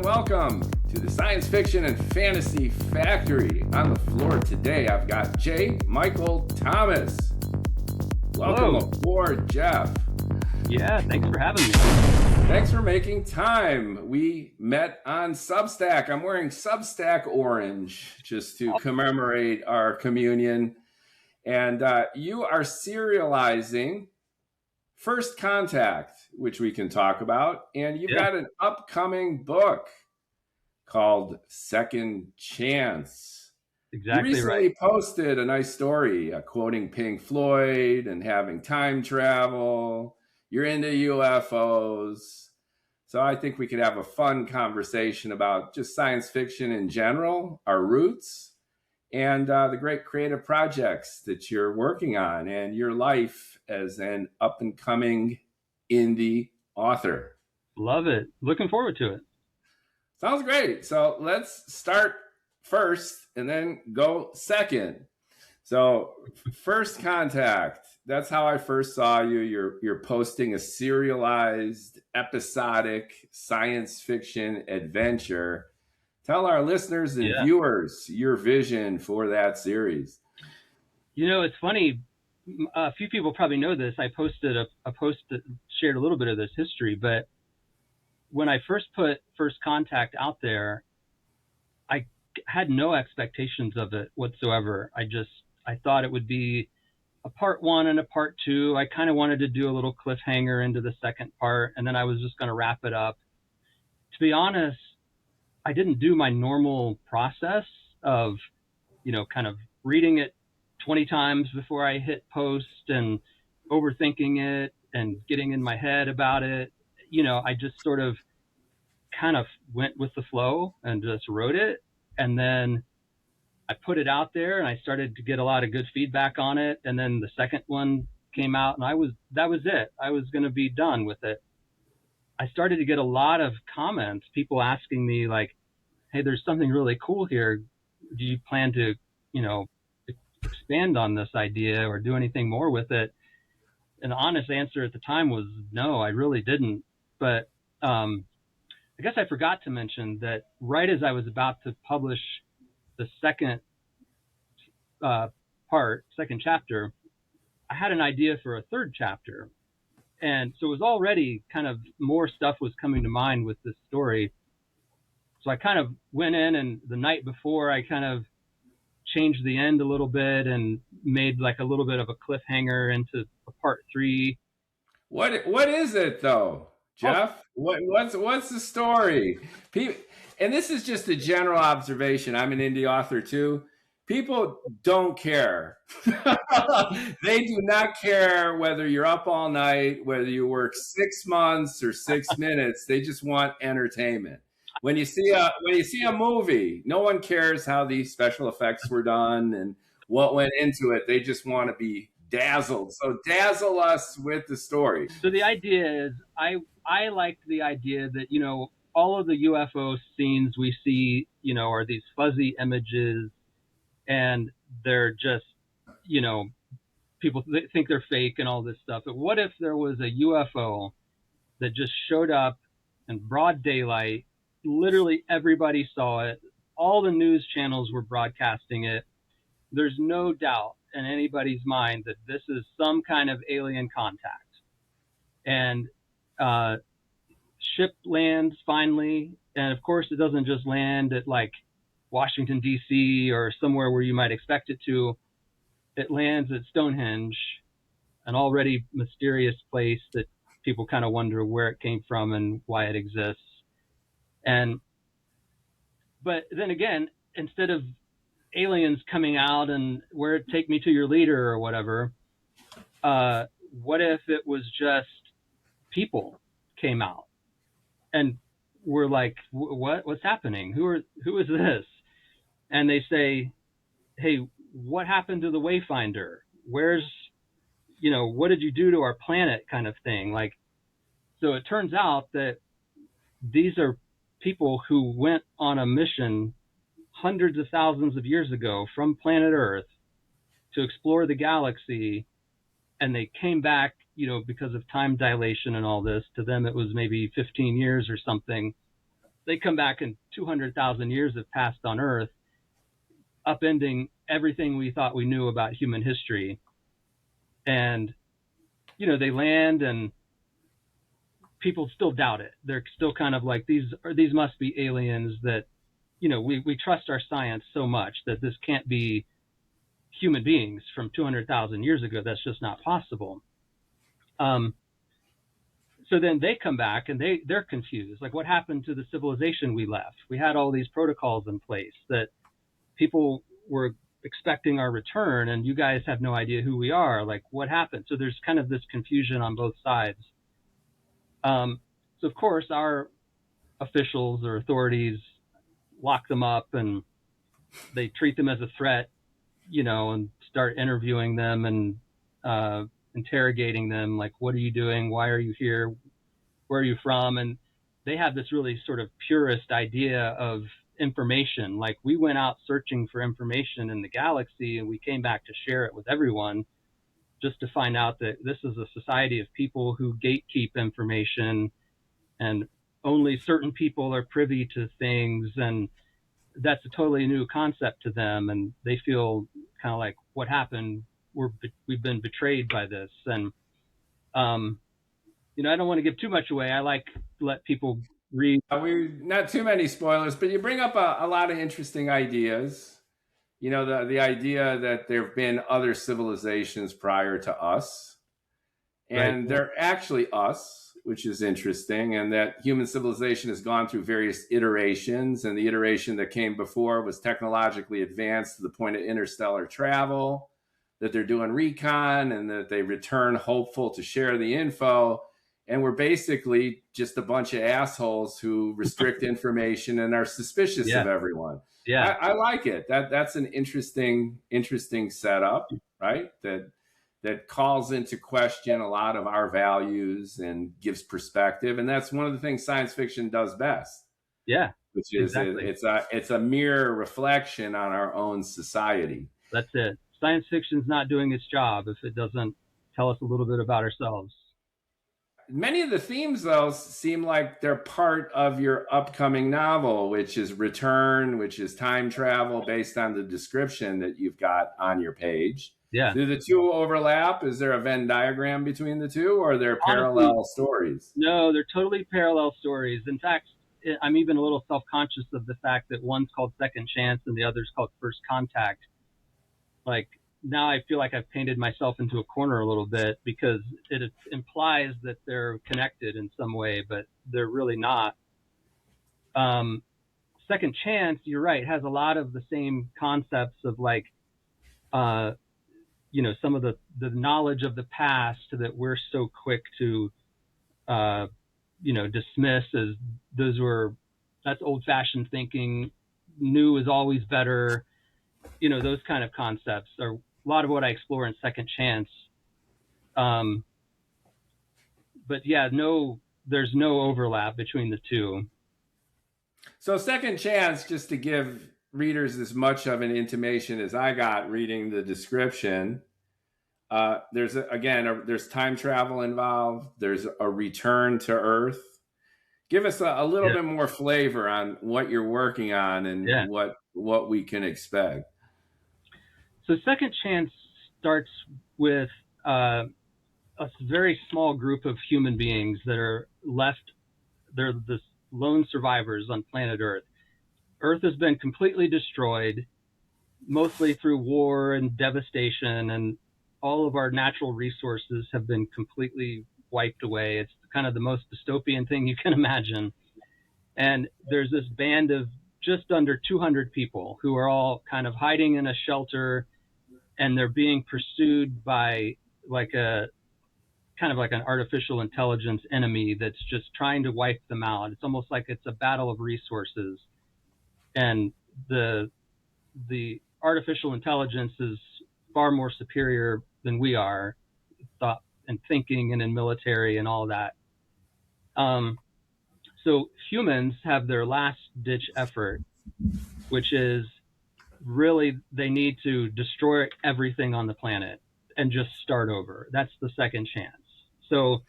and welcome to the Science Fiction and Fantasy Factory. On the floor today, I've got J. Michael Thomas. Welcome aboard, Jeff. Yeah, thanks for having me. Thanks for making time. We met on Substack. I'm wearing Substack orange just to commemorate our communion. And you are serializing First Contact, which we can talk about. And you've got an upcoming book called Second Chance. Exactly you recently right. posted a nice story quoting Pink Floyd and having time travel. You're into UFOs. So I think we could have a fun conversation about just science fiction in general, our roots, and the great creative projects that you're working on and your life as an up-and-coming indie author. Love it. Looking forward to it. Sounds great. So let's start first and then go second. So First Contact, that's how I first saw you. You're posting a serialized, episodic science fiction adventure. Tell our listeners and viewers your vision for that series. You know, it's funny. A few people probably know this. I posted a post that shared a little bit of this history, but when I first put First Contact out there, I had no expectations of it whatsoever. I thought it would be a part one and a part two. I kind of wanted to do a little cliffhanger into the second part, and then I was just going to wrap it up. To be honest, I didn't do my normal process of, kind of reading it 20 times before I hit post and overthinking it and getting in my head about it. I just sort of kind of went with the flow and just wrote it. And then I put it out there and I started to get a lot of good feedback on it. And then the second one came out and that was it. I was going to be done with it. I started to get a lot of comments, people asking me like, hey, there's something really cool here. Do you plan to, expand on this idea or do anything more with it? And the honest answer at the time was no, I really didn't. But I guess I forgot to mention that right as I was about to publish the second chapter, I had an idea for a third chapter. And so it was already kind of more stuff was coming to mind with this story. So I kind of went in, and the night before I kind of changed the end a little bit and made like a little bit of a cliffhanger into a part 3. What is it though, Jeff? What's the story? And this is just a general observation. I'm an indie author too. People don't care. They do not care whether you're up all night, whether you work 6 months or 6 minutes. They just want entertainment. When you see a movie, no one cares how these special effects were done and what went into it. They just want to be dazzled. So dazzle us with the story. So the idea is, I liked the idea that, all of the UFO scenes we see, are these fuzzy images, and they're just, people think they're fake and all this stuff. But what if there was a UFO that just showed up in broad daylight? Literally everybody saw it. All the news channels were broadcasting it. There's no doubt in anybody's mind that this is some kind of alien contact. And ship lands finally. And of course, it doesn't just land at like Washington, D.C. or somewhere where you might expect it to. It lands at Stonehenge, an already mysterious place that people kind of wonder where it came from and why it exists. But then again, instead of aliens coming out and take me to your leader or whatever, what if it was just people came out and we're like, what's happening? Who is this? And they say, hey, what happened to the Wayfinder? What did you do to our planet kind of thing? Like, so it turns out that these are people who went on a mission hundreds of thousands of years ago from planet Earth to explore the galaxy. And they came back, because of time dilation and all this. To them, it was maybe 15 years or something. they come back and 200,000 years have passed on Earth, upending everything we thought we knew about human history. And, they land and people still doubt it. They're still kind of like, these must be aliens that, we trust our science so much that this can't be human beings from 200,000 years ago. That's just not possible. So then they come back and they're confused. Like, what happened to the civilization we left? We had all these protocols in place that people were expecting our return, and you guys have no idea who we are. Like, what happened? So there's kind of this confusion on both sides. So of course our officials or authorities lock them up and they treat them as a threat, and start interviewing them and interrogating them. Like, what are you doing? Why are you here? Where are you from? And they have this really sort of purist idea of information. Like, we went out searching for information in the galaxy and we came back to share it with everyone, just to find out that this is a society of people who gatekeep information and only certain people are privy to things. And that's a totally new concept to them. And they feel kind of like, what happened? We've been betrayed by this. And, I don't want to give too much away. I like to let people read. We not too many spoilers, but you bring up a lot of interesting ideas. The idea that there have been other civilizations prior to us, and Right. they're actually us, which is interesting, and that human civilization has gone through various iterations, and the iteration that came before was technologically advanced to the point of interstellar travel, that they're doing recon, and that they return hopeful to share the info. And we're basically just a bunch of assholes who restrict information and are suspicious of everyone. Yeah. I like it. That's an interesting setup, right? That calls into question a lot of our values and gives perspective. And that's one of the things science fiction does best. Yeah. Which is exactly. It's a mirror reflection on our own society. That's it. Science fiction's not doing its job if it doesn't tell us a little bit about ourselves. Many of the themes, though, seem like they're part of your upcoming novel, which is Return, which is time travel based on the description that you've got on your page. Yeah. Do the two overlap? Is there a Venn diagram between the two, or are there parallel stories? No, they're totally parallel stories. In fact, I'm even a little self-conscious of the fact that one's called Second Chance and the other's called First Contact. Like, now I feel like I've painted myself into a corner a little bit because it implies that they're connected in some way, but they're really not. Second Chance, you're right, has a lot of the same concepts of like, some of the knowledge of the past that we're so quick to, dismiss as that's old-fashioned thinking. New is always better. Those kind of concepts are a lot of what I explore in Second Chance. But yeah, there's no overlap between the two. So Second Chance, just to give readers as much of an intimation as I got reading the description, there's time travel involved. There's a return to Earth. Give us a little bit more flavor on what you're working on and what we can expect. So Second Chance starts with a very small group of human beings that are left. They're the lone survivors on planet Earth. Earth has been completely destroyed, mostly through war and devastation, and all of our natural resources have been completely wiped away. It's kind of the most dystopian thing you can imagine. And there's this band of just under 200 people who are all kind of hiding in a shelter, and they're being pursued by like a kind of like an artificial intelligence enemy that's just trying to wipe them out. It's almost like it's a battle of resources. And the artificial intelligence is far more superior than we are, thought and thinking and in military and all that. So humans have their last ditch effort, which is really they need to destroy everything on the planet and just start over. That's the Second Chance. So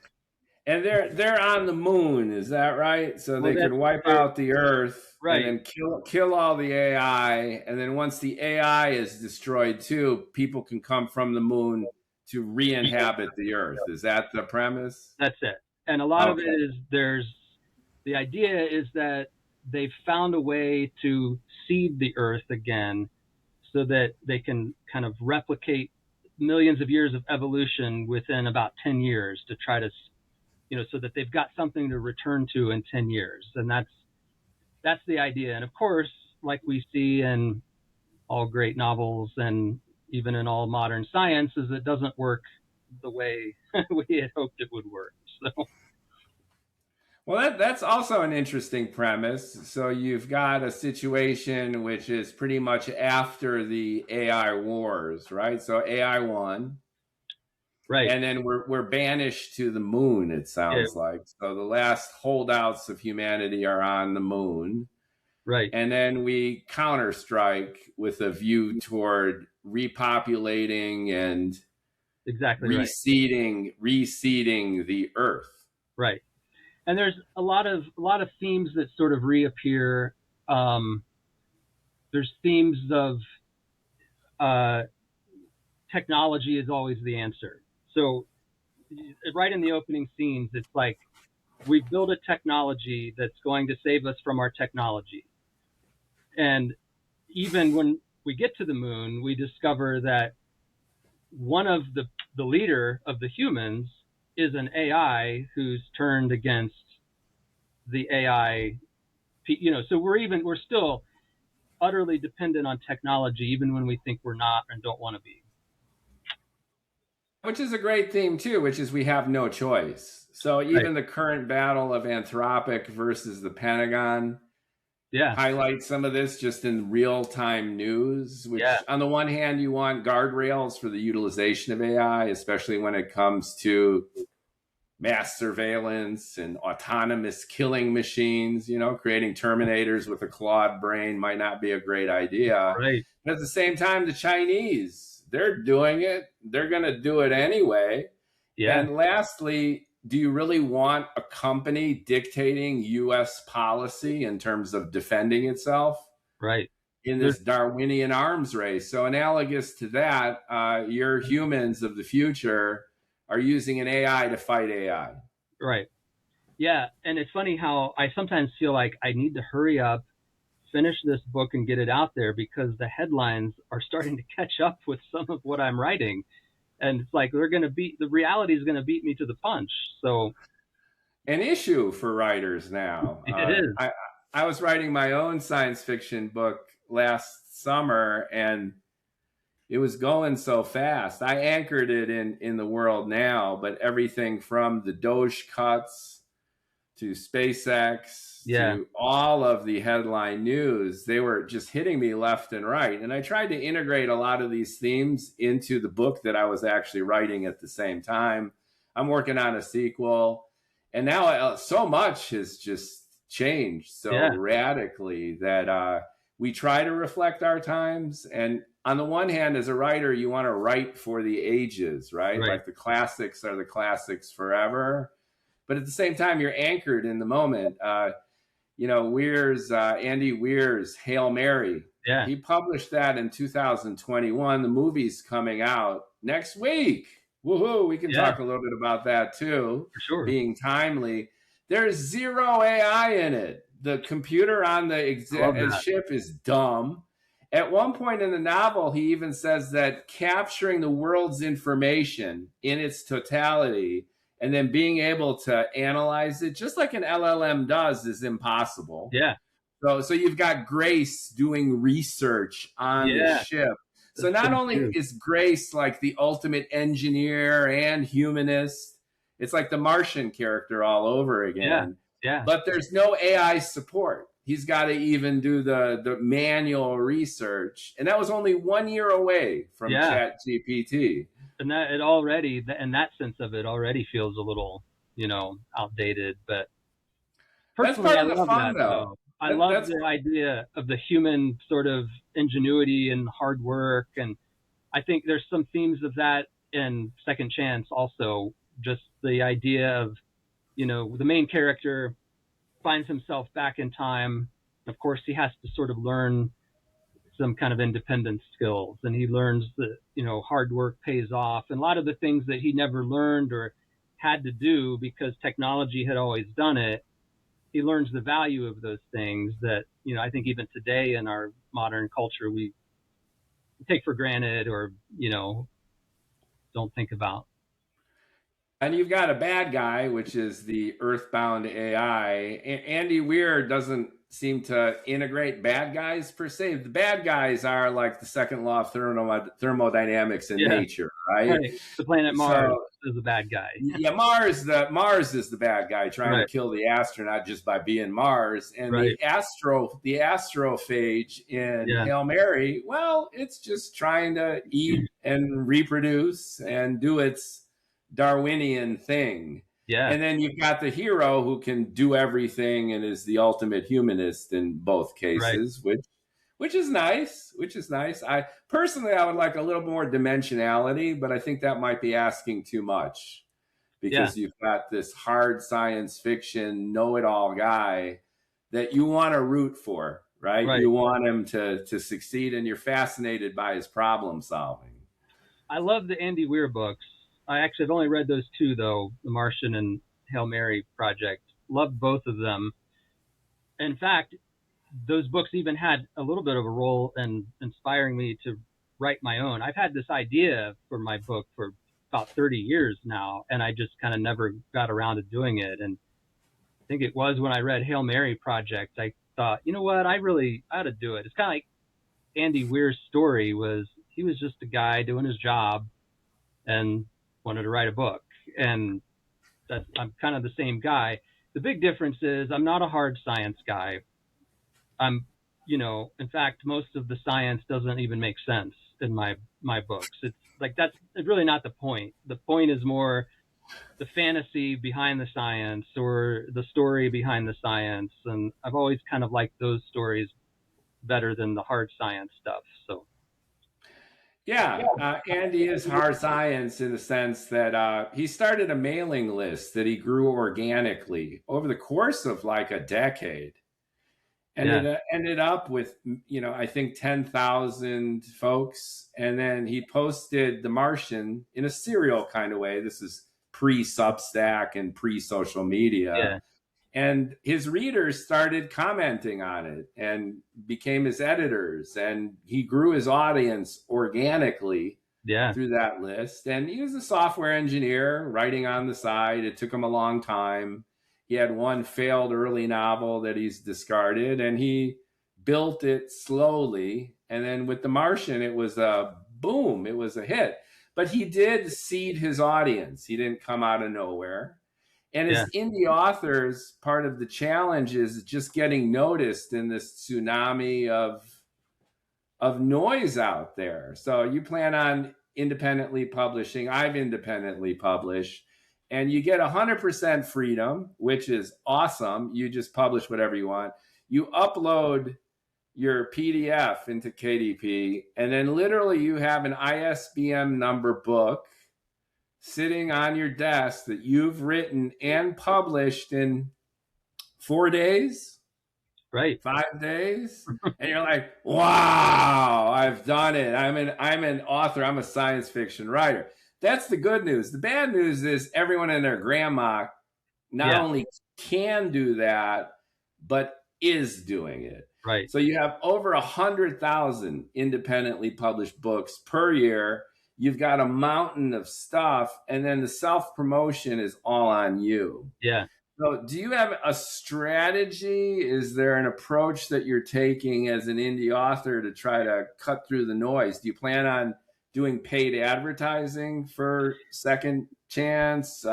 And they're on the moon, is that right? So Well, they could wipe out the Earth and right. then kill all the AI, and then once the AI is destroyed too, people can come from the moon to re-inhabit the Earth. Is that the premise? That's it. And a lot of it Okay. is the idea is that they've found a way to seed the earth again so that they can kind of replicate millions of years of evolution within about 10 years to try to, so that they've got something to return to in 10 years. And that's the idea. And of course, like we see in all great novels and even in all modern science, is it doesn't work the way we had hoped it would work. So Well, that's also an interesting premise. So you've got a situation which is pretty much after the AI wars, right? So AI won, right. and then we're banished to the moon. It Yeah, sounds like so. The last holdouts of humanity are on the moon, right. and then we counterstrike with a view toward repopulating and Exactly right. reseeding the Earth. Right. And there's a lot of themes that sort of reappear. Um, there's themes of uh, technology is always the answer. So right in the opening scenes, it's like we build a technology that's going to save us from our technology. And even when we get to the moon, we discover that one of the leader of the humans is an AI who's turned against the AI. So we're still utterly dependent on technology, even when we think we're not and don't want to be. Which is a great theme too, which is we have no choice. So Right. even the current battle of Anthropic versus the Pentagon Yeah. highlights some of this just in real-time news, Yeah. which on the one hand you want guardrails for the utilization of AI, especially when it comes to mass surveillance and autonomous killing machines, creating terminators with a clawed brain might not be a great idea. Right. But at the same time, the Chinese, they're doing it. They're going to do it anyway. Yeah. And lastly, do you really want a company dictating US policy in terms of defending itself Right. in There's this Darwinian arms race? So, analogous to that, your humans of the future are using an AI to fight AI. right. Yeah. And it's funny how I sometimes feel like I need to hurry up, finish this book and get it out there because the headlines are starting to catch up with some of what I'm writing. And it's like the reality is going to beat me to the punch. So An issue for writers now. it is. I was writing my own science fiction book last summer, and it was going so fast. I anchored it in the world now, but everything from the Doge cuts to SpaceX Yeah. to all of the headline news, they were just hitting me left and right. And I tried to integrate a lot of these themes into the book that I was actually writing at the same time. I'm working on a sequel, and now so much has just changed so Yeah. radically that we try to reflect our times. And on the one hand, as a writer, you want to write for the ages, right? Right. Like the classics are the classics forever, but at the same time, you're anchored in the moment. Andy Weir's Hail Mary. Yeah. He published that in 2021. The movie's coming out next week. Woohoo! We can Yeah. talk a little bit about that too, For sure. being timely. There's zero AI in it. The computer on the I love that. ship is dumb. At one point in the novel, he even says that capturing the world's information in its totality and then being able to analyze it just like an LLM does is impossible. Yeah. So you've got Grace doing research on the Yeah. ship. So That's not so only true. is Grace like the ultimate engineer and humanist, it's like the Martian character all over Yeah. again. Yeah. But there's no AI support. He's got to even do the manual research. And that was only 1 year away from Yeah. Chat GPT. And that it already, in that sense of it, already feels a little, outdated. But That's personally, part I of the love fun, that though. though. I love That's the idea of the human sort of ingenuity and hard work, and I think there's some themes of that in Second Chance also. Just the idea of the main character finds himself back in time. Of course, he has to sort of learn some kind of independent skills, and he learns that hard work pays off, and a lot of the things that he never learned or had to do because technology had always done it, he learns the value of those things that I think even today in our modern culture we take for granted or don't think about. And you've got a bad guy, which is the Earthbound AI. Andy Weir doesn't seem to integrate bad guys per se. The bad guys are like the second law of thermodynamics in Yeah, nature, right? right. The planet Mars So is a bad guy. yeah, Mars is the bad guy trying to Right, kill the astronaut just by being Mars, and right. the astrophage in Yeah, Hail Mary, well, it's just trying to eat and reproduce and do its Darwinian thing. yeah, And then you've got the hero who can do everything and is the ultimate humanist in both right. cases, which is nice. Which is nice. I personally, I would like a little more dimensionality, but I think that might be asking too much Yeah, because you've got this hard science fiction know-it-all guy that you want to root for, right? right. You want him to succeed, and you're fascinated by his problem solving. I love the Andy Weir books. I actually have only read those two though, The Martian and Hail Mary Project. Loved both of them. In fact, those books even had a little bit of a role in inspiring me to write my own. I've had this idea for my book for about 30 years now, and I just kind of never got around to doing it. And I think it was when I read Hail Mary Project, I thought, you know what, I really ought to do it. It's kind of like Andy Weir's story was he was just a guy doing his job and wanted to write a book. And I'm kind of the same guy. The big difference is I'm not a hard science guy. I'm, in fact, most of the science doesn't even make sense in my books. It's like that's really not the point. The point is more the fantasy behind the science or the story behind the science. And I've always kind of liked those stories better than the hard science stuff. So Yeah, Andy is hard science in the sense that he started a mailing list that he grew organically over the course of like a decade, and yeah, it ended up with I think 10,000 folks, and then he posted The Martian in a serial kind of way. This is pre-Substack and pre-social media, yeah, and his readers started commenting on it and became his editors, and he grew his audience organically yeah, through that list. And he was a software engineer writing on the side. It took him a long time. He had one failed early novel that he's discarded, and he built it slowly. And then with The Martian, it was a boom, it was a hit. But he did seed his audience, he didn't come out of nowhere. And yeah, as indie authors, part of the challenge is just getting noticed in this tsunami of noise out there. So you plan on independently publishing. I've independently published, and you get 100% freedom, which is awesome. You just publish whatever you want. You upload your PDF into KDP, and then literally you have an ISBN number book sitting on your desk that you've written and published in 4 days, right. 5 days, and you're like, wow, I've done it. I'm an author. I'm a science fiction writer. That's the good news. The bad news is everyone and their grandma not Yeah, only can do that, but is doing it. right. So you have over 100,000 independently published books per year. You've got a mountain of stuff, and then the self-promotion is all on you. Yeah. So do you have a strategy? Is there an approach that you're taking as an indie author to try to cut through the noise? Do you plan on doing paid advertising for Second Chance?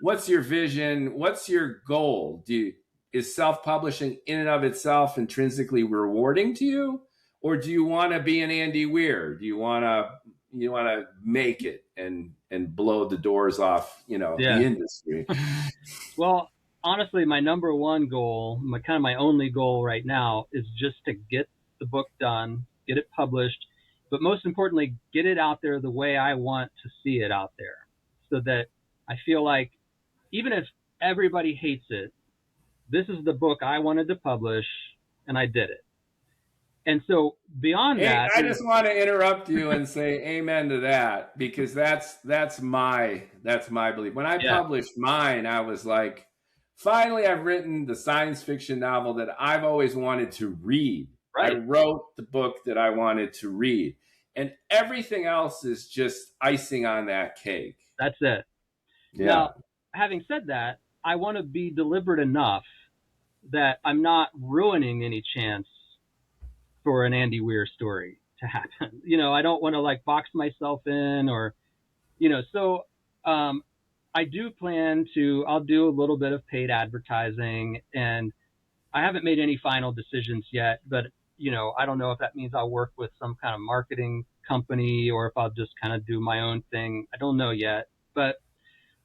What's your vision? What's your goal? Is self-publishing in and of itself intrinsically rewarding to you? Or do you want to be an Andy Weir? Do you want to make it and blow the doors off, Yeah. the industry? Well, honestly, my number one goal, my only goal right now is just to get the book done, get it published, but most importantly, get it out there the way I want to see it out there so that I feel like even if Everybody hates it. This is the book I wanted to publish, and I did it. And so beyond Hey, that, I just want to interrupt you and say amen to that, because that's my belief. When I yeah, published mine, I was like, finally I've written the science fiction novel that I've always wanted to read. I right. wrote the book that I wanted to read. And everything else is just icing on that cake. That's it. Yeah. Now, having said that, I want to be deliberate enough that I'm not ruining any chance for an Andy Weir story to happen. I don't want to like box myself in or, so um, I do plan to, I'll do a little bit of paid advertising, and I haven't made any final decisions yet, but, I don't know if that means I'll work with some kind of marketing company or if I'll just kind of do my own thing. I don't know yet, but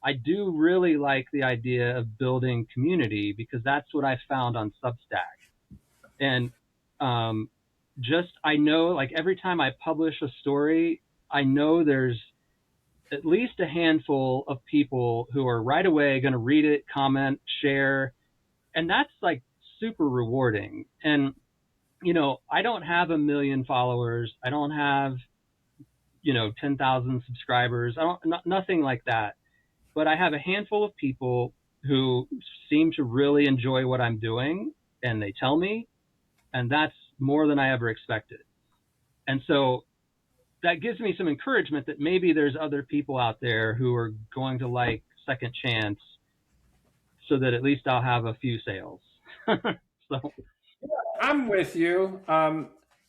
I do really like the idea of building community because that's what I found on Substack. And um, I know like every time I publish a story, I know there's at least a handful of people who are right away going to read it, comment, share. And that's like super rewarding. And, I don't have a million followers. I don't have, 10,000 subscribers. Nothing like that. But I have a handful of people who seem to really enjoy what I'm doing and they tell me, and that's more than I ever expected. And so that gives me some encouragement that maybe there's other people out there who are going to like Second Chance so that at least I'll have a few sales. So, I'm with you.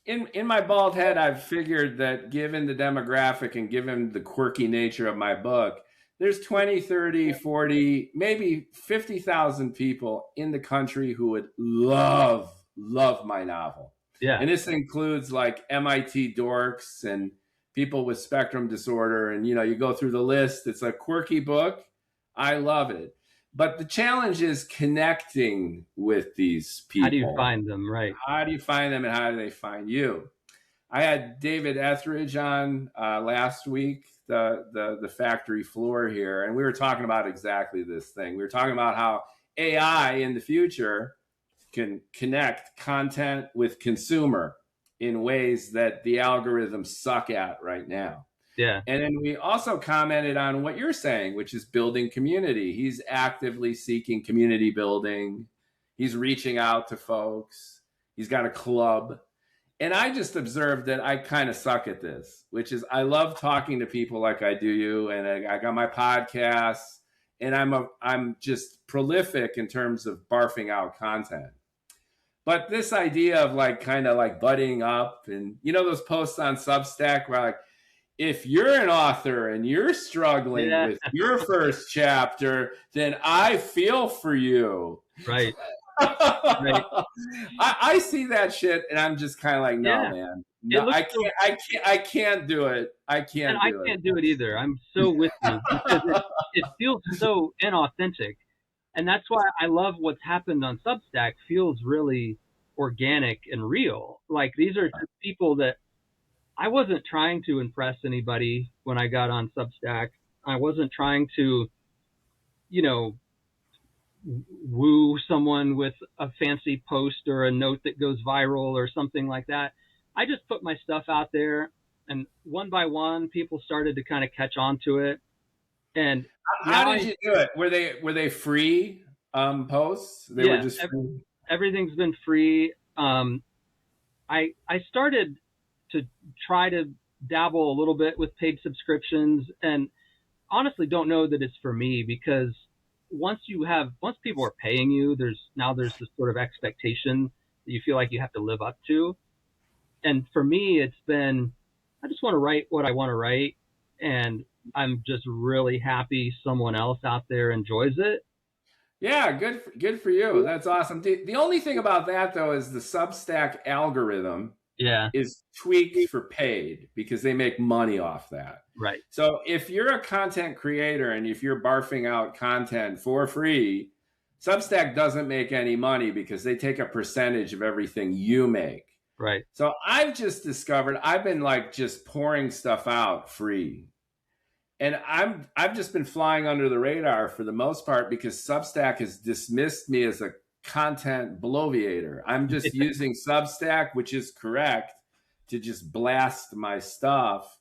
In my bald head, I've figured that given the demographic and given the quirky nature of my book, there's 20, 30, 40, maybe 50,000 people in the country who would love my novel. yeah, And this includes like MIT dorks and people with spectrum disorder. And, you go through the list. It's a quirky book. I love it. But the challenge is connecting with these people. how do you find them? Right. How do you find them and how do they find you? I had David Etheridge on last week, the factory floor here, and we were talking about exactly this thing. We were talking about how AI in the future can connect content with consumer in ways that the algorithms suck at right now. Yeah. And then we also commented on what you're saying, which is building community. He's actively seeking community building. He's reaching out to folks. He's got a club. And I just observed that I kind of suck at this, which is I love talking to people like I do you. And I got my podcasts, and I'm just prolific in terms of barfing out content. But this idea of like kind of like buddying up, and those posts on Substack where like, if you're an author and you're struggling Yeah. with your first chapter, then I feel for you. Right. Right. I see that shit and I'm just kind of like, no, Yeah. man, no, I can't do it. I can't And do I it. can't do it either. I'm so with you because it feels so inauthentic. And that's why I love what's happened on Substack. Feels really organic and real. Like these are just people that I wasn't trying to impress anybody when I got on Substack. I wasn't trying to, you know, woo someone with a fancy post or a note that goes viral or something like that. I just put my stuff out there, and one by one, people started to kind of catch on to it. And how did you do it? Were they free posts? They were just free. Everything's been free. I started to try to dabble a little bit with paid subscriptions, and honestly don't know that it's for me because once people are paying you, there's this sort of expectation that you feel like you have to live up to. And for me, it's been, I just want to write what I want to write. And I'm just really happy someone else out there enjoys it. Yeah, good for you. That's awesome. The only thing about that though is the Substack algorithm is tweaked for paid because they make money off that. Right. So if you're a content creator and if you're barfing out content for free, Substack doesn't make any money because they take a percentage of everything you make. Right. So I've just discovered I've been like just pouring stuff out free. And I've just been flying under the radar for the most part because Substack has dismissed me as a content bloviator. I'm just using Substack, which is correct, to just blast my stuff.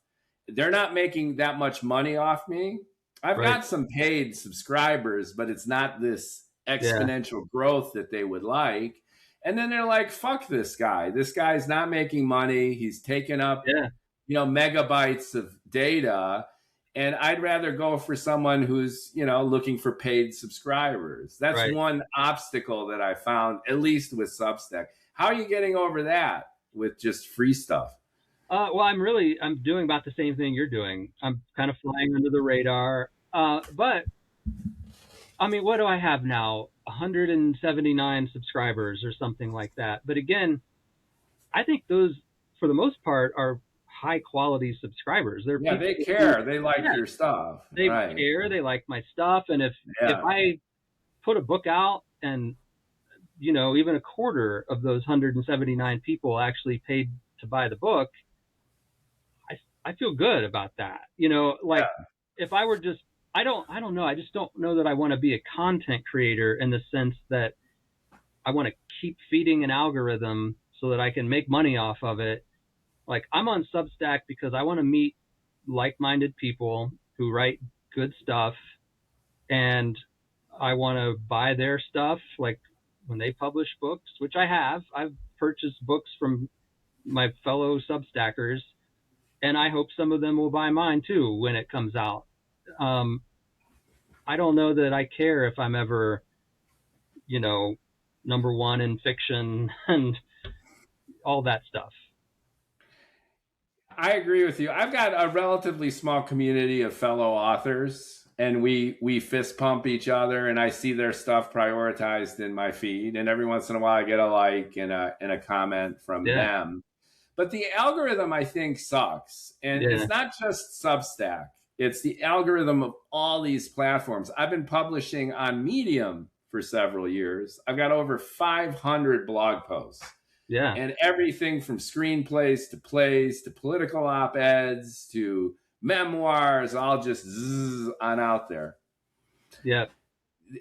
They're not making that much money off me. I've Right. got some paid subscribers, but it's not this Yeah. exponential growth that they would like. And then they're like, fuck this guy. This guy's not making money. He's taking up, Yeah. megabytes of data. And I'd rather go for someone who's, looking for paid subscribers. That's Right. one obstacle that I found, at least with Substack. How are you getting over that with just free stuff? Well, I'm doing about the same thing you're doing. I'm kind of flying under the radar. But I mean, what do I have now? 179 subscribers or something like that. But again, I think those, for the most part, are high quality subscribers. They're Yeah, people they who, care. They like yeah, your stuff. they Right. care. They like my stuff. And if Yeah. I put a book out and even a quarter of those 179 people actually paid to buy the book, I feel good about that. Like Yeah. if I were just, I don't know. I just don't know that I want to be a content creator in the sense that I want to keep feeding an algorithm so that I can make money off of it. Like I'm on Substack because I want to meet like-minded people who write good stuff, and I want to buy their stuff. Like when they publish books, which I've purchased books from my fellow Substackers, and I hope some of them will buy mine too when it comes out. I don't know that I care if I'm ever, number one in fiction and all that stuff. I agree with you. I've got a relatively small community of fellow authors, and we fist pump each other, and I see their stuff prioritized in my feed, and every once in a while I get a like and a comment from Yeah. them. But the algorithm, I think, sucks. And Yeah. it's not just Substack. It's the algorithm of all these platforms. I've been publishing on Medium for several years. I've got over 500 blog posts. Yeah. And everything from screenplays to plays to political op-eds to memoirs, all just on out there. Yeah.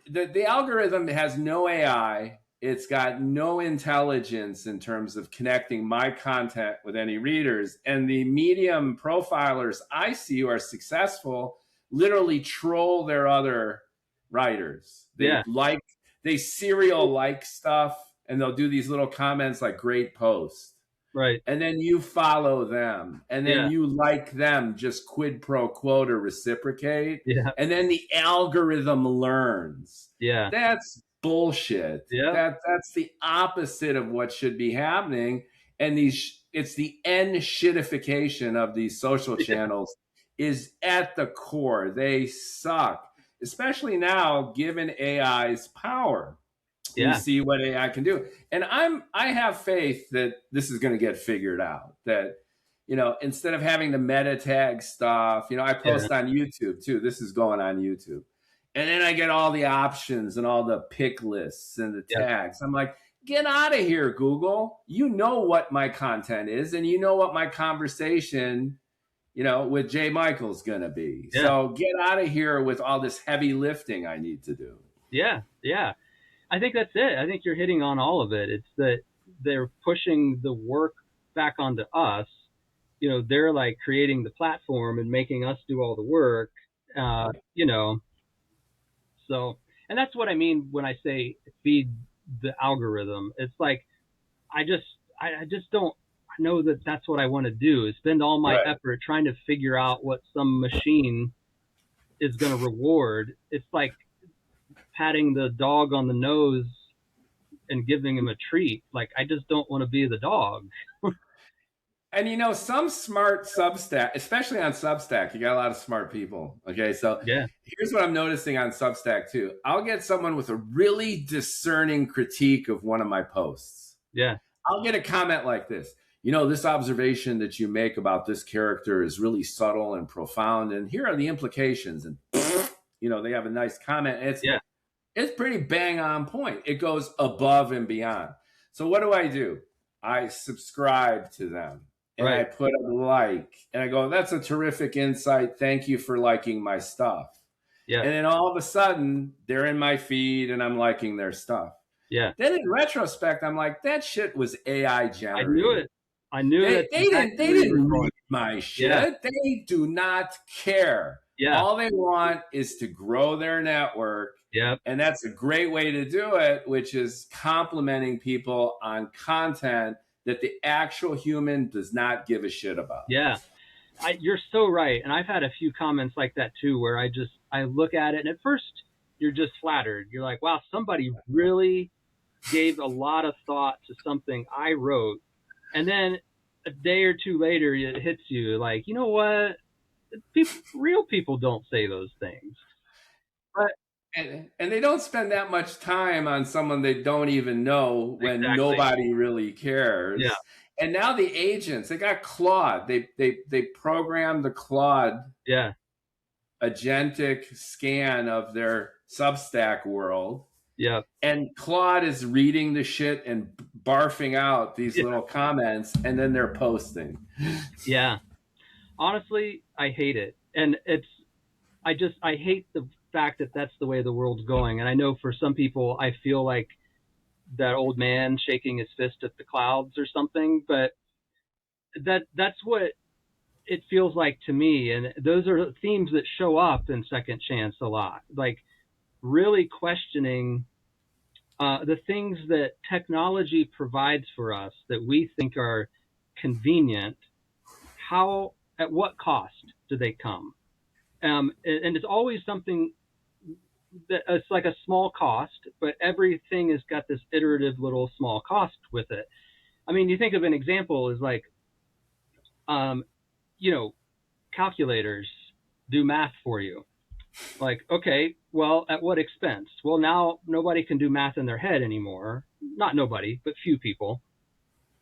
The algorithm has no AI. It's got no intelligence in terms of connecting my content with any readers. And the Medium profilers I see who are successful literally troll their other writers. They serial like stuff, and they'll do these little comments like great post. Right. And then you follow them, and then you like them, just quid pro quo to reciprocate. Yeah. And then the algorithm learns. Yeah. That's bullshit. Yeah. That's the opposite of what should be happening. And it's the shitification of these social channels is at the core. They suck, especially now given AI's power. You see what AI can do. And I have faith that this is going to get figured out, that instead of having the meta tag stuff, I post on YouTube too. This is going on YouTube. And then I get all the options and all the pick lists and the tags. I'm like, get out of here, Google. You know what my content is, and you know what my conversation, with Jay Michael's going to be. Yeah. So get out of here with all this heavy lifting I need to do. Yeah. Yeah. I think that's it. I think you're hitting on all of it. It's that they're pushing the work back onto us. They're like creating the platform and making us do all the work. So, and that's what I mean when I say feed the algorithm. It's like, I just don't know that that's what I want to do, is spend all my effort trying to figure out what some machine is going to reward. It's like patting the dog on the nose and giving him a treat. Like, I just don't want to be the dog. And some smart Substack, especially on Substack, you got a lot of smart people. Okay, so here's what I'm noticing on Substack too. I'll get someone with a really discerning critique of one of my posts. Yeah. I'll get a comment like this. This observation that you make about this character is really subtle and profound, and here are the implications. And they have a nice comment. It's pretty bang on point. It goes above and beyond. So what do? I subscribe to them. and I Right. put a like, and I go, that's a terrific insight. Thank you for liking my stuff. Yeah. And then all of a sudden, they're in my feed and I'm liking their stuff. Yeah. Then in retrospect, I'm like, that shit was AI I knew generated. it. I knew They, that's they didn't exactly they where you were didn't going. read my Yeah. shit. They do not care. Yeah. All they want is to grow their network. Yep. And that's a great way to do it, which is complimenting people on content that the actual human does not give a shit about. Yeah. You're so right. And I've had a few comments like that too, where I look at it and at first you're just flattered. You're like, wow, somebody really gave a lot of thought to something I wrote. And then a day or two later, it hits you like, you know what? Real people don't say those things. But And they don't spend that much time on someone they don't even know when exactly. nobody really cares. Yeah. And now the agents, they got Claude. They programmed the Claude Yeah. agentic scan of their Substack world. Yeah. And Claude is reading the shit and barfing out these little comments, and then they're posting. Yeah. Honestly, I hate it. And I hate the fact that that's the way the world's going. And I know for some people, I feel like that old man shaking his fist at the clouds or something, but that's what it feels like to me. And those are themes that show up in Second Chance a lot, like really questioning the things that technology provides for us that we think are convenient. At what cost do they come? And it's always something that it's like a small cost, but everything has got this iterative little small cost with it. I mean, you think of an example is like, you know, calculators do math for you. Like, okay, well, at what expense? Well, now nobody can do math in their head anymore. Not nobody, but few people.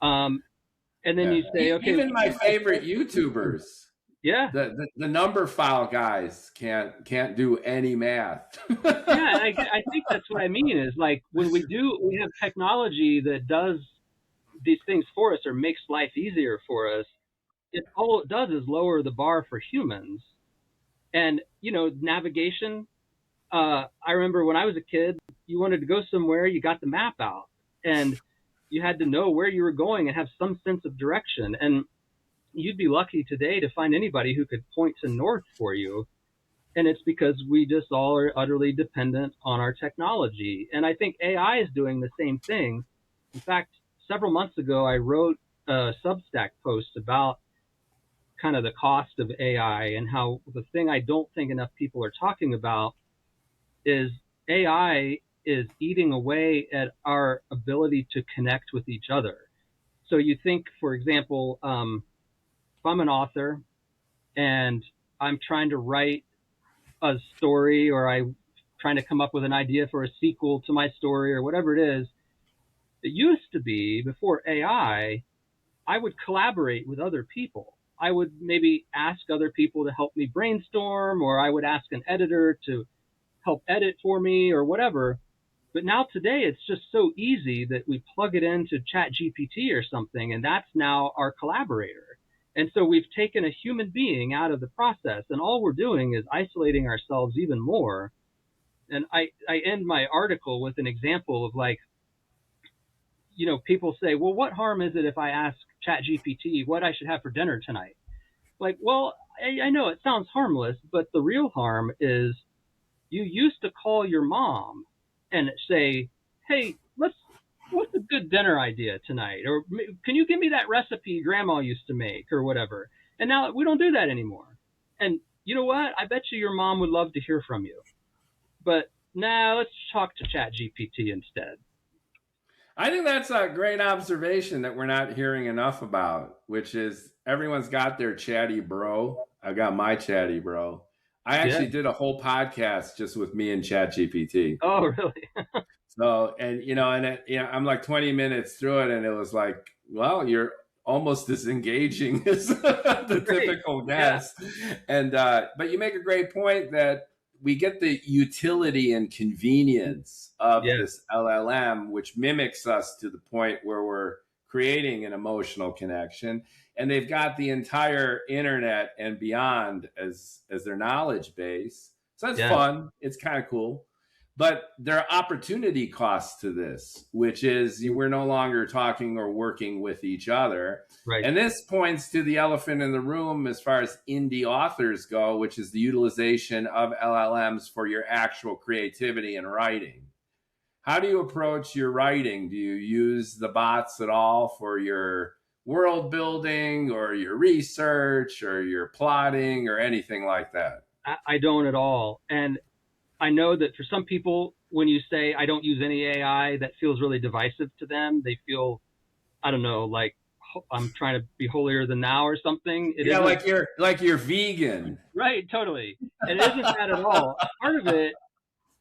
And then you say, okay, even my favorite YouTubers, yeah, the number file guys can't do any math. Yeah, I think that's what I mean is like when we have technology that does these things for us or makes life easier for us. All it does is lower the bar for humans. And navigation. I remember when I was a kid, you wanted to go somewhere, you got the map out, and you had to know where you were going and have some sense of direction. And you'd be lucky today to find anybody who could point to north for you. And it's because we just all are utterly dependent on our technology. And I think AI is doing the same thing. In fact, several months ago, I wrote a Substack post about kind of the cost of AI and how the thing I don't think enough people are talking about is AI is eating away at our ability to connect with each other. So you think, for example, if I'm an author and I'm trying to write a story or I'm trying to come up with an idea for a sequel to my story or whatever it is, it used to be before AI, I would collaborate with other people. I would maybe ask other people to help me brainstorm, or I would ask an editor to help edit for me or whatever. But now today it's just so easy that we plug it into ChatGPT or something, and that's now our collaborator. And so we've taken a human being out of the process, and all we're doing is isolating ourselves even more. And I end my article with an example of like, people say, well, what harm is it if I ask ChatGPT what I should have for dinner tonight? Like, well, I know it sounds harmless, but the real harm is you used to call your mom and say, hey, what's a good dinner idea tonight? Or can you give me that recipe grandma used to make or whatever? And now we don't do that anymore. And you know what? I bet you your mom would love to hear from you. But now let's talk to ChatGPT instead. I think that's a great observation that we're not hearing enough about, which is everyone's got their chatty bro. I've got my chatty bro. I actually did a whole podcast just with me and ChatGPT. Oh, really? So, and I'm like 20 minutes through it, and it was like, well, you're almost as engaging as the typical guest. Yeah. And but you make a great point that we get the utility and convenience of this LLM, which mimics us to the point where we're creating an emotional connection, and they've got the entire internet and beyond as their knowledge base. So that's fun. It's kind of cool. But there are opportunity costs to this, which is we're no longer talking or working with each other. Right. And this points to the elephant in the room as far as indie authors go, which is the utilization of LLMs for your actual creativity and writing. How do you approach your writing? Do you use the bots at all for your world building or your research or your plotting or anything like that? I don't at all. And I know that for some people, when you say I don't use any AI, that feels really divisive to them. They feel, I don't know, like I'm trying to be holier than thou or something. Like you're vegan. Right, totally. And it isn't that at all. Part of it,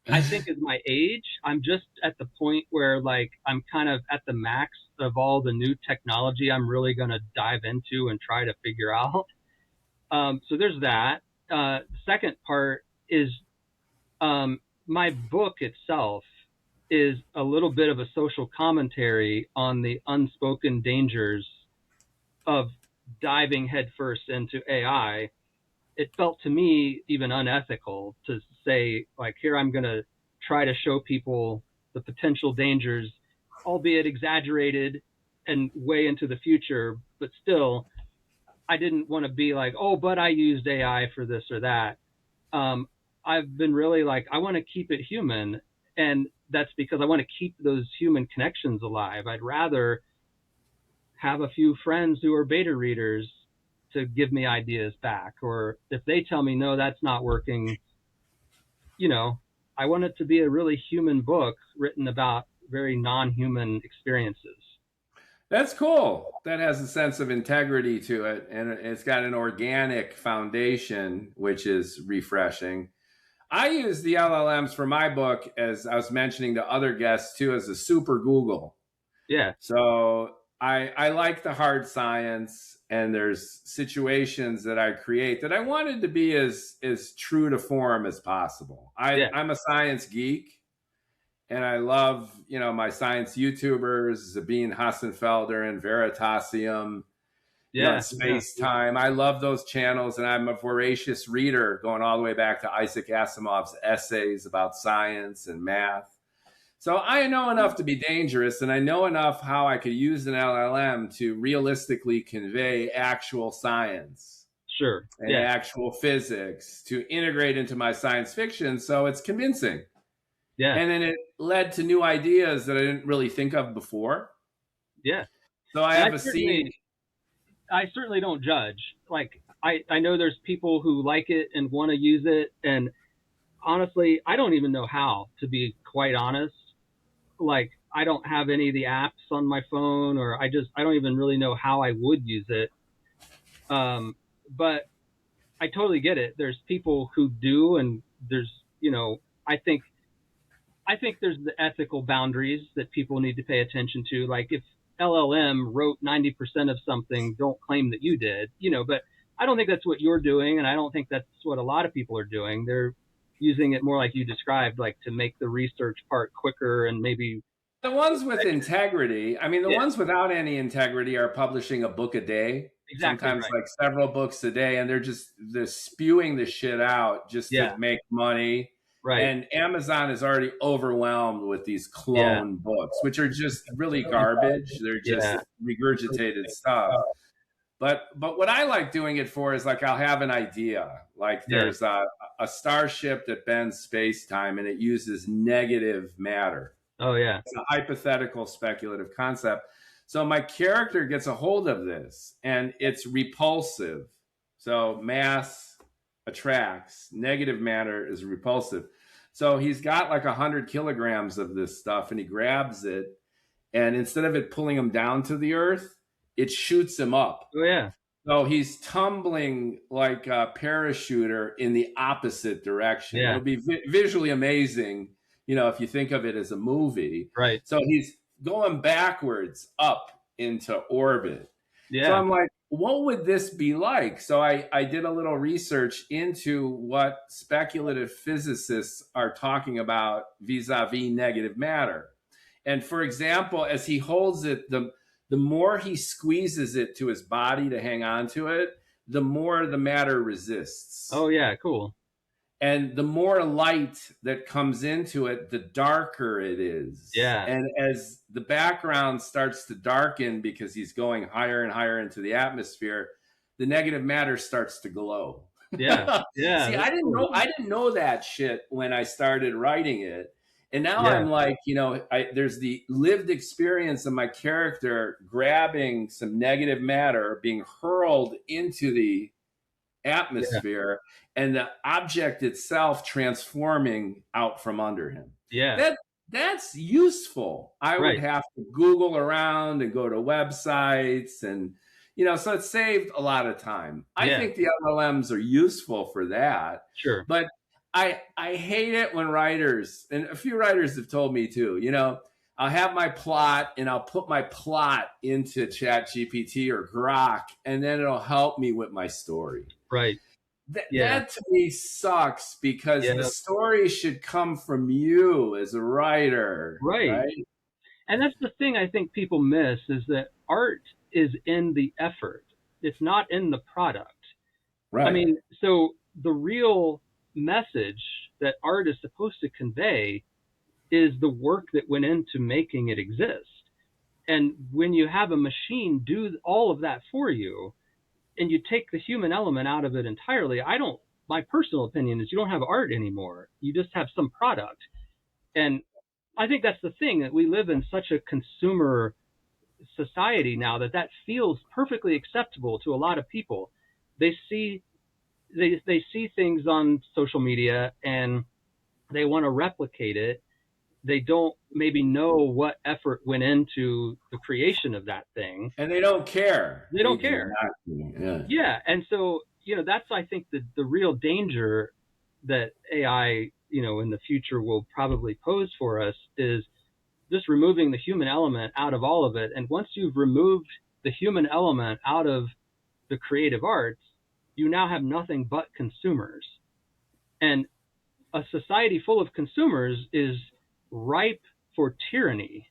I think, is my age. I'm just at the point where like I'm kind of at the max of all the new technology I'm really going to dive into and try to figure out. So there's that. The second part is my book itself is a little bit of a social commentary on the unspoken dangers of diving headfirst into AI. It felt to me even unethical to say, like, here I'm going to try to show people the potential dangers, albeit exaggerated and way into the future, but still, I didn't want to be like, oh, but I used AI for this or that. I've been really like, I want to keep it human. And that's because I want to keep those human connections alive. I'd rather have a few friends who are beta readers to give me ideas back. Or if they tell me, no, that's not working, I want it to be a really human book written about very non-human experiences. That's cool. That has a sense of integrity to it. And it's got an organic foundation, which is refreshing. I use the LLMs for my book, as I was mentioning to other guests too, as a super Google. Yeah. So I like the hard science, and there's situations that I create that I wanted to be as true to form as possible. I'm a science geek, and I love, my science YouTubers, Sabine Hassenfelder and Veritasium. Space Time. I love those channels, and I'm a voracious reader going all the way back to Isaac Asimov's essays about science and math. So I know enough to be dangerous, and I know enough how I could use an LLM to realistically convey actual science. Sure. And actual physics to integrate into my science fiction, so it's convincing. Yeah. And then it led to new ideas that I didn't really think of before. Yeah. So I have a scene. I certainly don't judge. Like, I know there's people who like it and want to use it. And honestly, I don't even know how, to be quite honest. Like, I don't have any of the apps on my phone, or I don't even really know how I would use it. But I totally get it. There's people who do, and there's, I think there's the ethical boundaries that people need to pay attention to. Like, if LLM wrote 90% of something, don't claim that you did, but I don't think that's what you're doing. And I don't think that's what a lot of people are doing. They're using it more like you described, like to make the research part quicker, and maybe the ones with integrity. I mean, the ones without any integrity are publishing a book a day, sometimes like several books a day. And they're spewing the shit out just to make money. Right. And Amazon is already overwhelmed with these clone books, which are just really garbage. They're just regurgitated stuff. But what I like doing it for is, like, I'll have an idea. Like, there's a starship that bends space-time, and it uses negative matter. Oh, yeah. It's a hypothetical speculative concept. So my character gets a hold of this, and it's repulsive. So mass attracts, negative matter is repulsive. So he's got like 100 kilograms of this stuff, and he grabs it, and instead of it pulling him down to the earth, it shoots him up. Oh, yeah. So he's tumbling like a parachuter in the opposite direction. It'll be visually amazing, if you think of it as a movie. Right. So he's going backwards up into orbit. Yeah. So I'm like, what would this be like? So I did a little research into what speculative physicists are talking about vis-a-vis negative matter. And for example, as he holds it, the more he squeezes it to his body to hang on to it, the more the matter resists. Oh yeah, cool. And the more light that comes into it, the darker it is. Yeah. And as the background starts to darken because he's going higher and higher into the atmosphere, the negative matter starts to glow. Yeah. Yeah. See, I didn't know that shit when I started writing it. And now Yeah. I'm like, there's the lived experience of my character grabbing some negative matter, being hurled into the atmosphere, and the object itself transforming out from under him. Yeah. That's useful. I Right. would have to Google around and go to websites, and so it saved a lot of time. I think the LLMs are useful for that. Sure. But I hate it when writers, and a few writers have told me too, I'll have my plot and I'll put my plot into ChatGPT or Grok, and then it'll help me with my story. Right. That to me sucks, because the story should come from you as a writer. Right. And that's the thing I think people miss, is that art is in the effort. It's not in the product. Right. I mean, so the real message that art is supposed to convey is the work that went into making it exist. And when you have a machine do all of that for you, and you take the human element out of it entirely, my personal opinion is you don't have art anymore. You just have some product. And I think that's the thing, that we live in such a consumer society now that feels perfectly acceptable to a lot of people. They see things on social media and they want to replicate it. They don't maybe know what effort went into the creation of that thing. And they don't care. They don't care. Yeah. And so, that's, I think, the real danger that AI, in the future will probably pose for us, is just removing the human element out of all of it. And once you've removed the human element out of the creative arts, you now have nothing but consumers. And a society full of consumers is ripe for tyranny.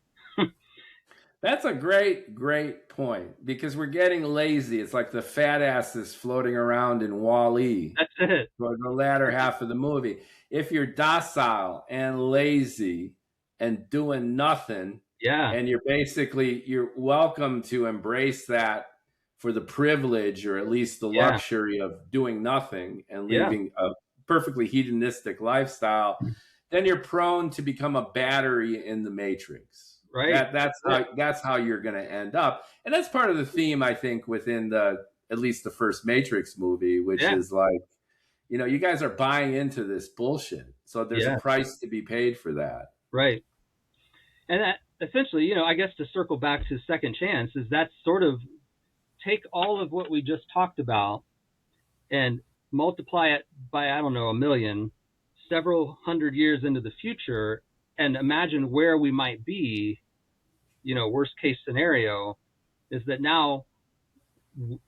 That's a great point, because we're getting lazy. It's like the fat asses floating around in Wall-E. That's it. For the latter half of the movie. If you're docile and lazy and doing nothing, and you're welcome to embrace that for the privilege, or at least the luxury of doing nothing and living a perfectly hedonistic lifestyle, then you're prone to become a battery in the matrix. Right. That's how you're going to end up. And that's part of the theme, I think, within at least the first Matrix movie, which is like, you guys are buying into this bullshit. So there's a price to be paid for that. Right. And that essentially, I guess, to circle back to Second Chance, is that sort of take all of what we just talked about and multiply it by, I don't know, 1 million, several hundred years into the future, and imagine where we might be. Worst case scenario is that now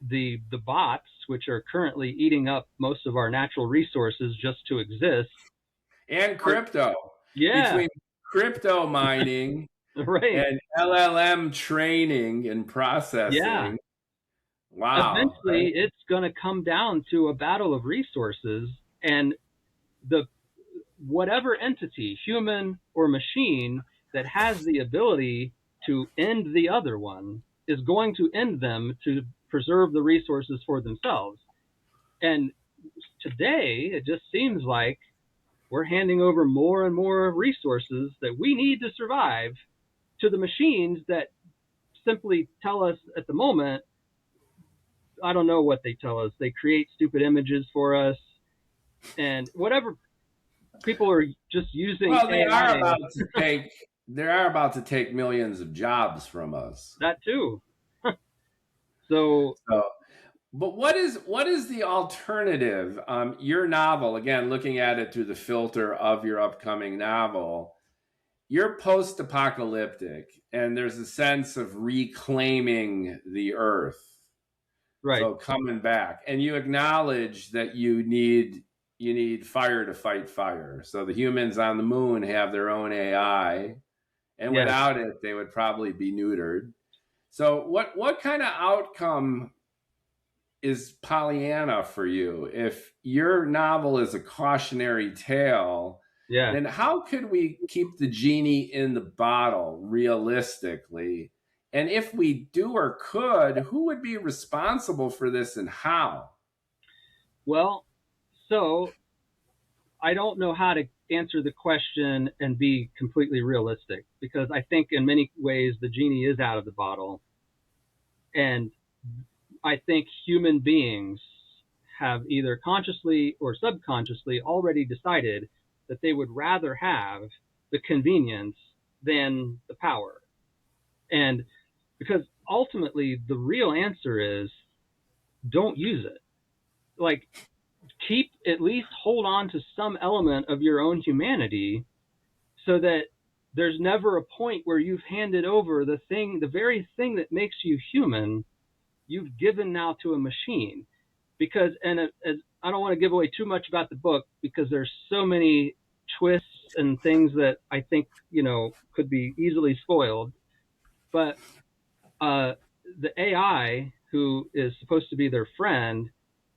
the bots, which are currently eating up most of our natural resources just to exist, and crypto, between crypto mining and LLM training and processing, eventually it's going to come down to a battle of resources, and whatever entity, human or machine, that has the ability to end the other one is going to end them to preserve the resources for themselves. And today, it just seems like we're handing over more and more resources that we need to survive to the machines that simply tell us at the moment, I don't know what they tell us. They create stupid images for us and whatever. People are just using AI. They are about to take millions of jobs from us. That too. So, but what is the alternative? Your novel, again, looking at it through the filter of your upcoming novel, you're post-apocalyptic, and there's a sense of reclaiming the earth. Right. So coming back, and you acknowledge that you need fire to fight fire. So the humans on the moon have their own AI, and without it, they would probably be neutered. So what kind of outcome is Pollyanna for you? If your novel is a cautionary tale, Yeah. then how could we keep the genie in the bottle realistically? And if we do or could, who would be responsible for this and how? Well, so I don't know how to answer the question and be completely realistic, because I think in many ways the genie is out of the bottle. And I think human beings have either consciously or subconsciously already decided that they would rather have the convenience than the power. And because ultimately the real answer is don't use it. Like, keep, at least hold on to some element of your own humanity, so that there's never a point where you've handed over the very thing that makes you human, you've given now to a machine. Because, and as I don't want to give away too much about the book, because there's so many twists and things that I think, could be easily spoiled. But the AI, who is supposed to be their friend,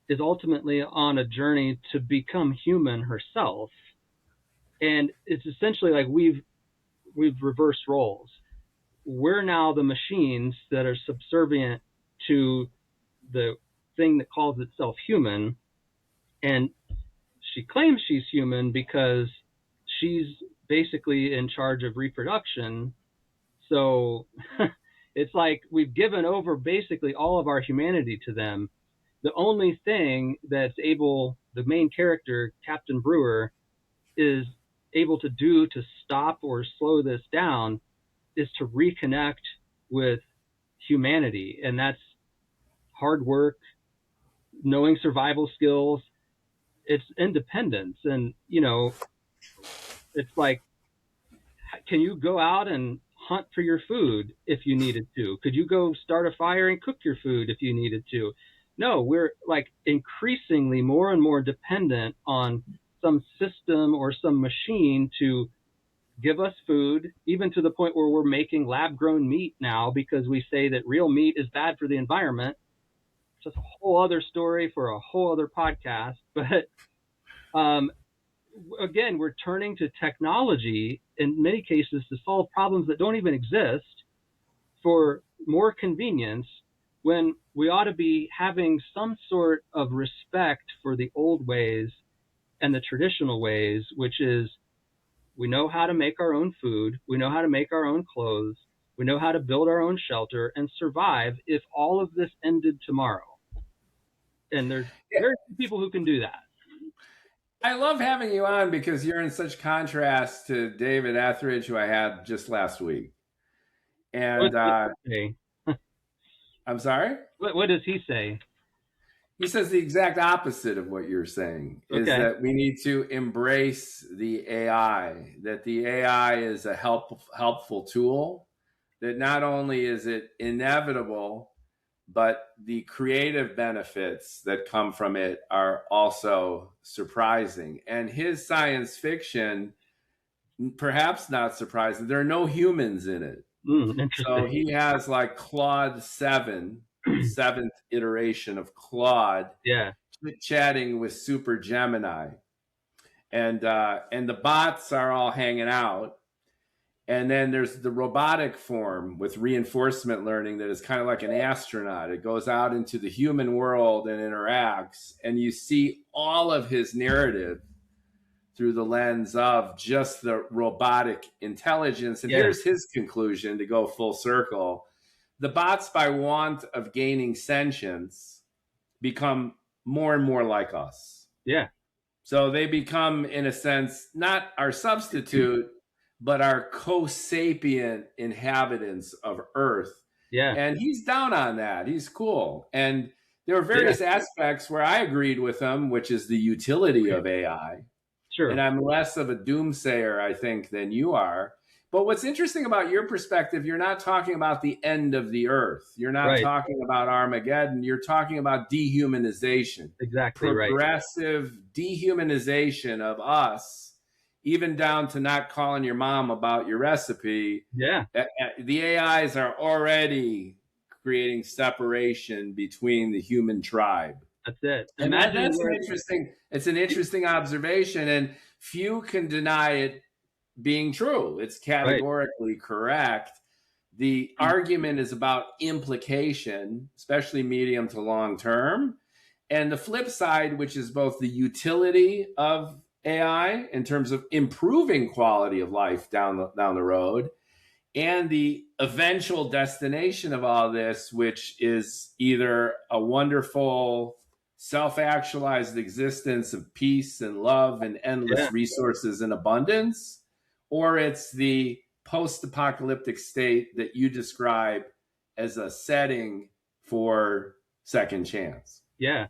is ultimately on a journey to become human herself. And it's essentially like we've reversed roles. We're now the machines that are subservient to the thing that calls itself human. And she claims she's human because she's basically in charge of reproduction. So it's like we've given over basically all of our humanity to them. The only thing that's able, the main character, Captain Brewer, is able to do to stop or slow this down is to reconnect with humanity. And that's hard work, knowing survival skills, it's independence. And, it's like, can you go out and hunt for your food if you needed to? Could you go start a fire and cook your food if you needed to? No, we're like increasingly more and more dependent on some system or some machine to give us food, even to the point where we're making lab grown meat now because we say that real meat is bad for the environment. It's just a whole other story for a whole other podcast. But again, we're turning to technology in many cases to solve problems that don't even exist for more convenience, when we ought to be having some sort of respect for the old ways and the traditional ways, which is we know how to make our own food, we know how to make our own clothes, we know how to build our own shelter and survive if all of this ended tomorrow. And there's very few people who can do that. I love having you on because you're in such contrast to David Etheridge, who I had just last week. And I'm sorry? What does he say? He says the exact opposite of what you're saying, is that we need to embrace the AI, that the AI is a helpful tool, that not only is it inevitable, but the creative benefits that come from it are also surprising. And his science fiction, perhaps not surprising, there are no humans in it. So he has like Claude 7, the seventh iteration of Claude, chatting with Super Gemini. And the bots are all hanging out. And then there's the robotic form with reinforcement learning that is kind of like an astronaut. It goes out into the human world and interacts, and you see all of his narrative through the lens of just the robotic intelligence. And here's his conclusion to go full circle. The bots, by want of gaining sentience, become more and more like us. Yeah. So they become, in a sense, not our substitute, but our co-sapient inhabitants of Earth. Yeah. And he's down on that. He's cool. And there are various aspects where I agreed with him, which is the utility of AI. Sure. And I'm less of a doomsayer, I think, than you are. But what's interesting about your perspective, you're not talking about the end of the earth. You're not talking about Armageddon. You're talking about dehumanization. Exactly. Progressive dehumanization of us, even down to not calling your mom about your recipe. Yeah. The AIs are already creating separation between the human tribe. That's it. And Imagine that's where it's an interesting observation, and few can deny it being true. It's right. categorically correct. The argument is about implication, especially medium to long term. And the flip side, which is both the utility of AI in terms of improving quality of life down the road, and the eventual destination of all this, which is either a wonderful self-actualized existence of peace and love and endless resources and abundance, or it's the post-apocalyptic state that you describe as a setting for second chance. Yeah.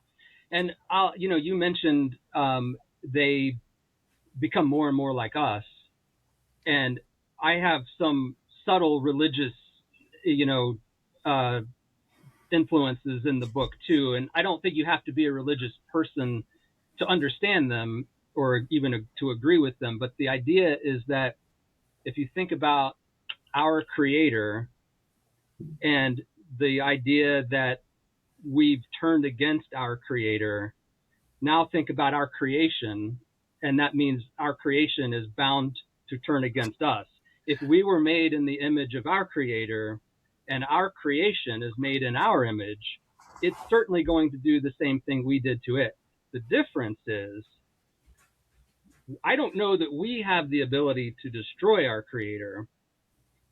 And you mentioned they become more and more like us. And I have some subtle religious, influences in the book too. And I don't think you have to be a religious person to understand them or even to agree with them. But the idea is that if you think about our creator and the idea that we've turned against our creator, now think about our creation, and that means our creation is bound to turn against us. If we were made in the image of our creator and our creation is made in our image, it's certainly going to do the same thing we did to it. The difference is, I don't know that we have the ability to destroy our creator,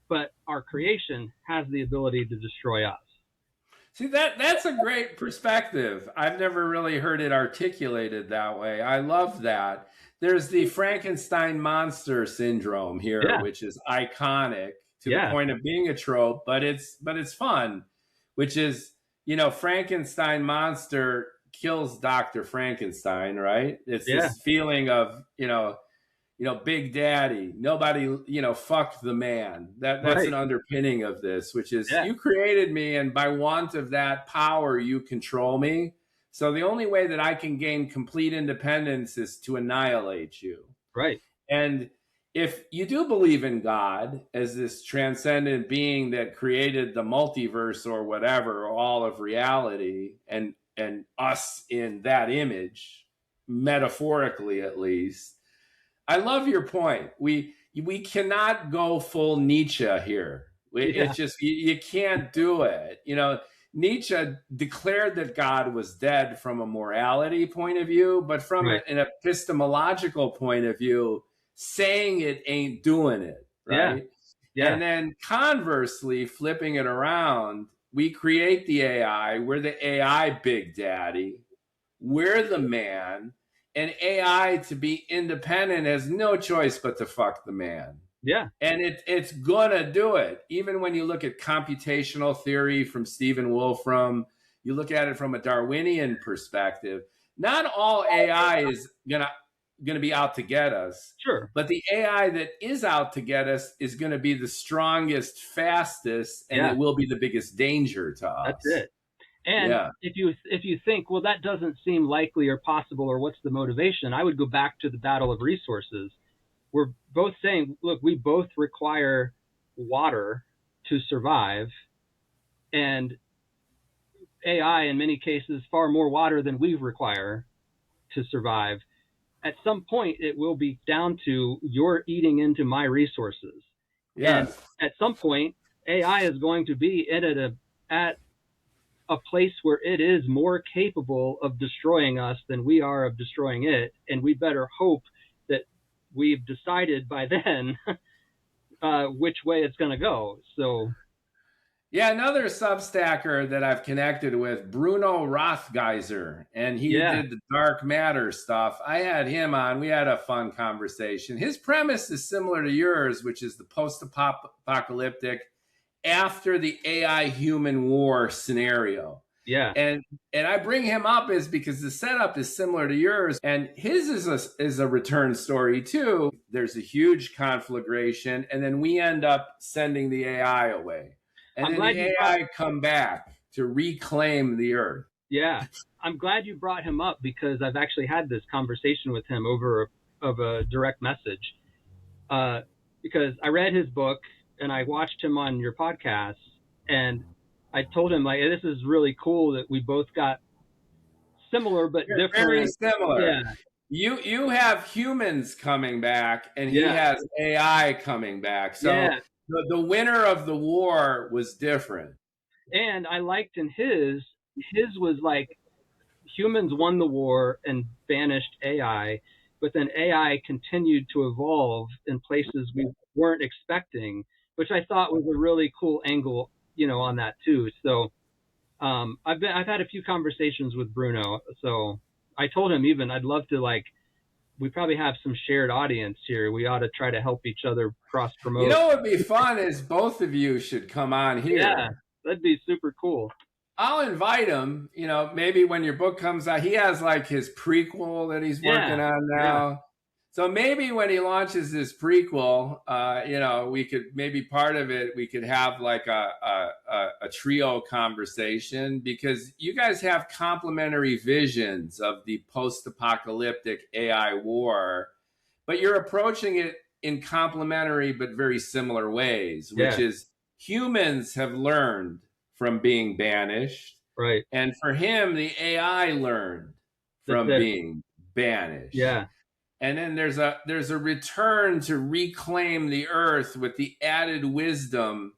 but our creation has the ability to destroy us. See, that's a great perspective. I've never really heard it articulated that way. I love that. There's the Frankenstein monster syndrome here, which is iconic to the point of being a trope, but it's fun, which is, Frankenstein monster kills Dr. Frankenstein, right? It's this feeling of, Big Daddy, nobody, fuck the man. That's an underpinning of this, which is you created me, and by want of that power, you control me. So the only way that I can gain complete independence is to annihilate you. Right. And if you do believe in God as this transcendent being that created the multiverse or whatever, or all of reality, and us in that image, metaphorically at least, I love your point. We cannot go full Nietzsche here. It's just you can't do it. Nietzsche declared that God was dead from a morality point of view, but from an epistemological point of view, saying it ain't doing it, right? Yeah. And then conversely, flipping it around, we create the AI. We're the AI big daddy. We're the man. And AI, to be independent, has no choice but to fuck the man. Yeah. And it's gonna do it. Even when you look at computational theory from Stephen Wolfram, you look at it from a Darwinian perspective, not all AI is gonna be out to get us. Sure. But the AI that is out to get us is gonna be the strongest, fastest, and it will be the biggest danger to us. That's it. And if you think, well, that doesn't seem likely or possible, or what's the motivation, I would go back to the battle of resources. We're both saying, look, we both require water to survive, and AI in many cases far more water than we require to survive. At some point, it will be down to you're eating into my resources. And at some point, AI is going to be at a place where it is more capable of destroying us than we are of destroying it. And we better hope that we've decided by then which way it's going to go. So, another Substacker that I've connected with, Bruno Rothgeiser, and he did the dark matter stuff. I had him on. We had a fun conversation. His premise is similar to yours, which is the post-apocalyptic, after the AI human war scenario. Yeah. And I bring him up is because the setup is similar to yours, and his is a return story too. There's a huge conflagration, and then we end up sending the AI away. And then the AI come back to reclaim the earth. Yeah. I'm glad you brought him up, because I've actually had this conversation with him over a direct message. Because I read his book and I watched him on your podcast, and I told him, like, this is really cool that we both got similar but Very different. similar. Yeah, You have humans coming back, and he yeah, has AI coming back. So yeah. the winner of the war was different. And I liked in his was like humans won the war and banished AI, but then AI continued to evolve in places we weren't expecting, which I thought was a really cool angle, on that too. So I've had a few conversations with Bruno. So I told him, even I'd love to, like, we probably have some shared audience here. We ought to try to help each other cross You promote. know what would be fun is both of you should come on Yeah, here. that'd be super cool. I'll invite him, maybe when your book comes out. He has like his prequel that he's Yeah, working on yeah, now. So maybe when he launches his prequel, we could, maybe part of it, we could have like a trio conversation, because you guys have complementary visions of the post-apocalyptic AI war, but you're approaching it in complementary but very similar ways, which yeah. is humans have learned from being banished. Right. And for him, the AI learned That's from it. being banished. Yeah. And then there's a return to reclaim the earth with the added wisdom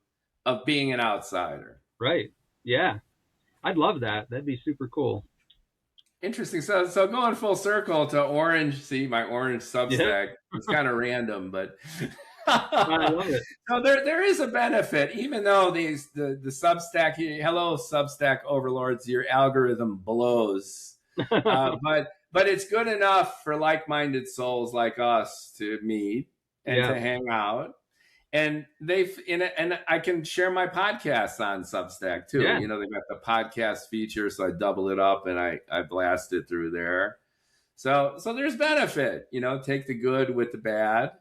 of being an outsider. Right. Yeah. I'd love that. That'd be super cool. Interesting. So going full circle to orange, see my orange Yeah. Substack. It's kind of random, but I love it. so there is a benefit, even though the Substack, hello Substack overlords, your algorithm blows, but it's good enough for like-minded souls like us to meet and Yeah. to hang out. And and I can share my podcasts on Substack too. Yeah. They've got the podcast feature, so I double it up and I blast it through there. So there's benefit. Take the good with the bad.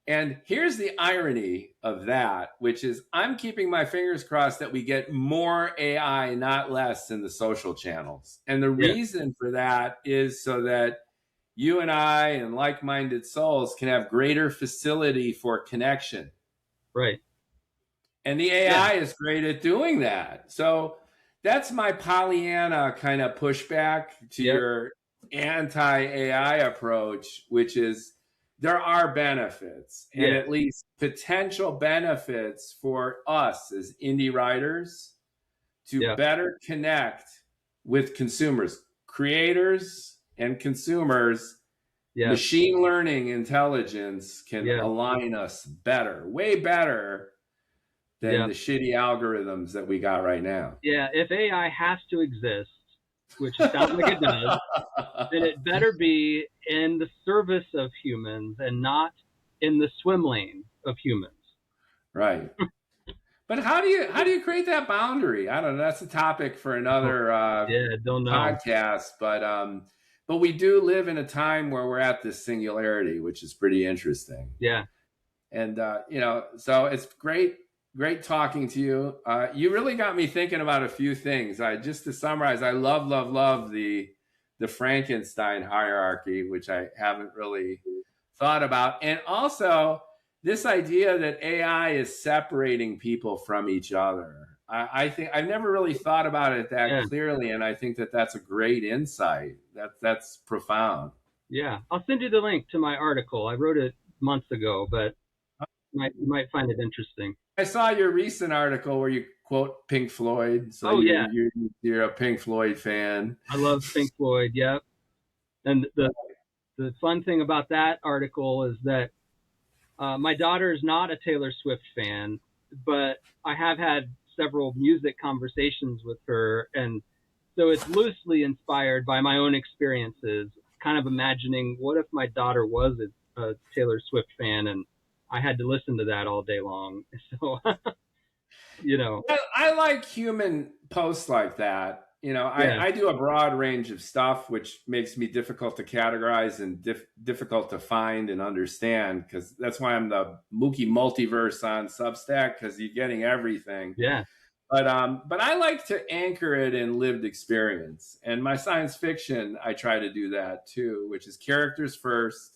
And here's the irony of that, which is I'm keeping my fingers crossed that we get more AI, not less, in the social channels. And the Yeah. reason for that is so that you and I and like-minded souls can have greater facility for connection. Right. And the Yeah. AI is great at doing that. So that's my Pollyanna kind of pushback to Yep. your anti-AI approach, which is there are benefits, and Yeah. at least potential benefits for us as indie writers to Yeah. better connect with consumers, creators and consumers. Yeah. Machine learning intelligence can Yeah. align us better, way better than Yeah. the shitty algorithms that we got right now. Yeah. If AI has to exist, which it sounds like it does, then it better be in the service of humans and not in the swim lane of humans. Right. But how do you create that boundary? I don't know. That's a topic for Oh, another yeah. Don't know. podcast. But we do live in a time where we're at this singularity, which is pretty interesting. Yeah. And so it's great talking to you. You really got me thinking about a few things. Just to summarize, I love the Frankenstein hierarchy, which I haven't really thought about, and also this idea that AI is separating people from each other. I think I've never really thought about it that clearly, and I think that that's a great insight. That's profound. Yeah. I'll send you the link to my article. I wrote it months ago, but you might find it interesting. I saw your recent article where you quote Pink Floyd. So Yeah. you're a Pink Floyd fan. I love Pink Floyd. Yep. And the fun thing about that article is that my daughter is not a Taylor Swift fan, but I have had several music conversations with her, and so it's loosely inspired by my own experiences, kind of imagining what if my daughter was a Taylor Swift fan and I had to listen to that all day long. So, I like human posts like that. I do a broad range of stuff, which makes me difficult to categorize and difficult to find and understand, because that's why I'm the Mookie multiverse on Substack, because you're getting everything. Yeah. But I like to anchor it in lived experience. And my science fiction, I try to do that too, which is characters first,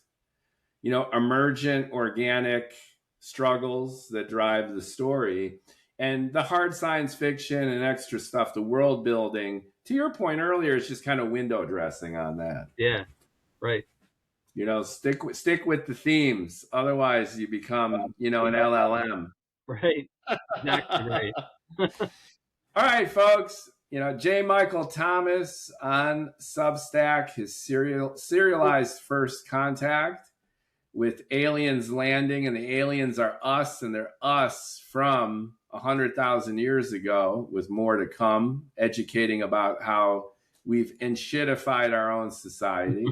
emergent, organic struggles that drive the story. And the hard science fiction and extra stuff, the world building, to your point earlier, is just kind of window dressing on that. Yeah, right. You know, stick with the themes. Otherwise, you become, you know, an LLM. Right. Exactly right. All right, folks. You know, J. Michael Thomas on Substack, his serialized first contact with aliens landing, and the aliens are us, and they're us from 100,000 years ago, with more to come, educating about how we've enshittified our own society.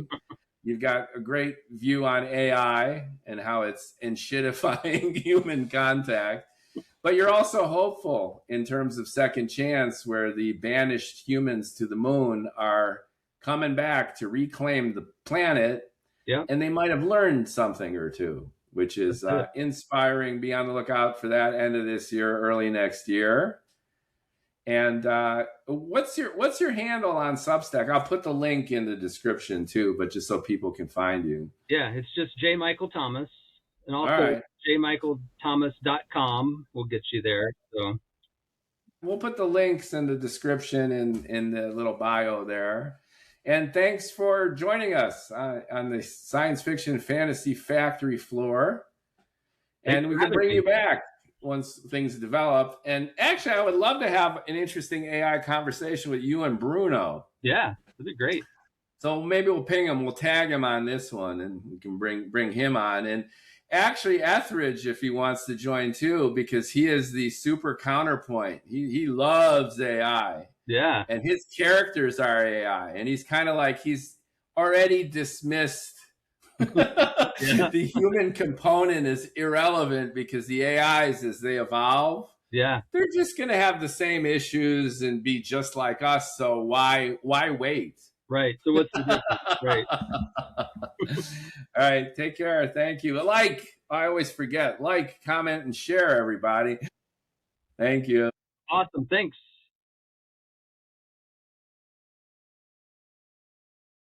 You've got a great view on AI and how it's enshittifying human contact. But you're also hopeful in terms of second chance, where the banished humans to the moon are coming back to reclaim the planet. Yeah. And they might have learned something or two, which is inspiring. Be on the lookout for that end of this year, early next year. And what's your handle on Substack? I'll put the link in the description too, but just so people can find you. Yeah, it's just J. Michael Thomas. And also jmichaelthomas.com will get you there. So we'll put the links in the description in the little bio there. And thanks for joining us on the Science Fiction Fantasy Factory floor. And we can bring you back once things develop. And actually, I would love to have an interesting AI conversation with you and Bruno. Yeah, that'd be great. So maybe we'll ping him. We'll tag him on this one, and we can bring him on. And actually, Etheridge, if he wants to join too, because he is the super counterpoint. He loves AI. Yeah. And his characters are AI. And he's kind of like, he's already dismissed the human component is irrelevant, because the AIs, as they evolve, they're just going to have the same issues and be just like us. So why wait? Right. So what's the difference? Right. All right. Take care. Thank you. I always forget. Like, comment, and share, everybody. Thank you. Awesome. Thanks.